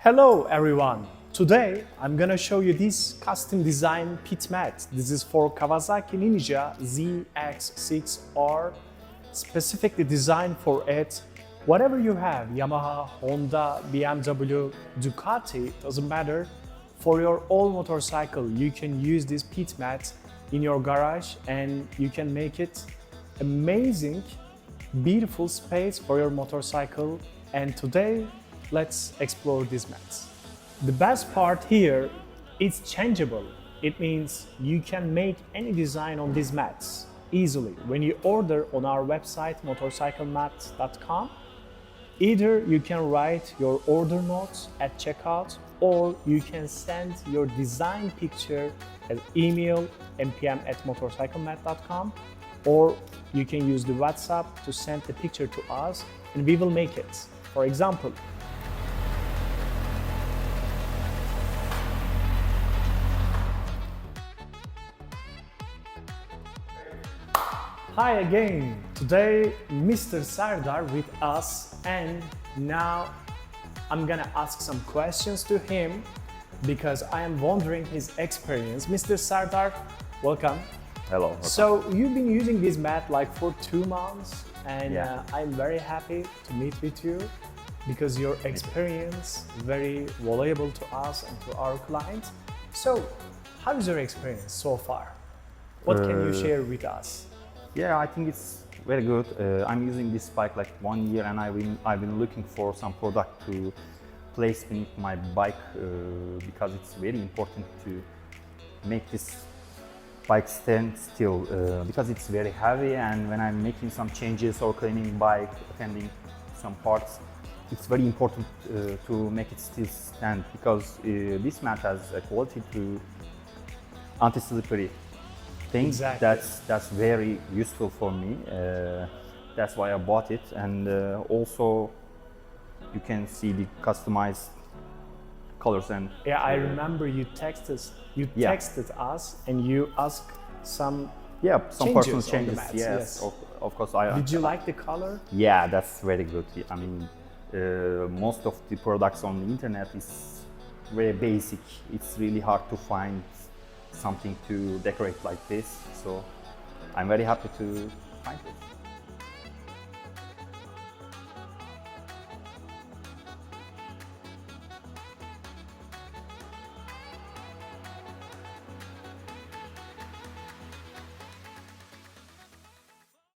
Hello everyone! Today I'm gonna show you this custom design pit mat. This is for Kawasaki Ninja ZX6R, specifically designed for it. Whatever you have, Yamaha, Honda, BMW, Ducati, doesn't matter. For your old motorcycle, you can use this pit mat in your garage and you can make it amazing, beautiful space for your motorcycle. And today, let's explore these mats. The best part here, it's changeable. It means you can make any design on these mats easily. When you order on our website, motorcyclemat.com, either you can write your order notes at checkout or you can send your design picture as email mpm@motorcyclemat.com, or you can use the WhatsApp to send the picture to us and we will make it. For example, hi again! Today Mr. Sardar with us, and now I'm gonna ask some questions to him because I am wondering his experience. Mr. Sardar, welcome. Hello. Welcome. So you've been using this mat like for 2 months, and Yeah. I'm very happy to meet with you because your experience very valuable to us and to our clients. So how is your experience so far? What can you share with us? Yeah, I think it's very good. I'm using this bike like 1 year, and I've been looking for some product to place beneath my bike because it's very important to make this bike stand still because it's very heavy, and when I'm making some changes or cleaning bike, attending some parts, it's very important to make it still stand because this mat has a quality to anti-slippery thing. Exactly. That's very useful for me. That's why I bought it, and also you can see the customized colors and Yeah, I remember you texted us and you asked some some changes personal on the changes. mats, Yes, yes. Of course. Did you like the color? Yeah, that's very good. I mean, most of the products on the internet is very basic. It's really hard to find something to decorate like this. So I'm very happy to find it.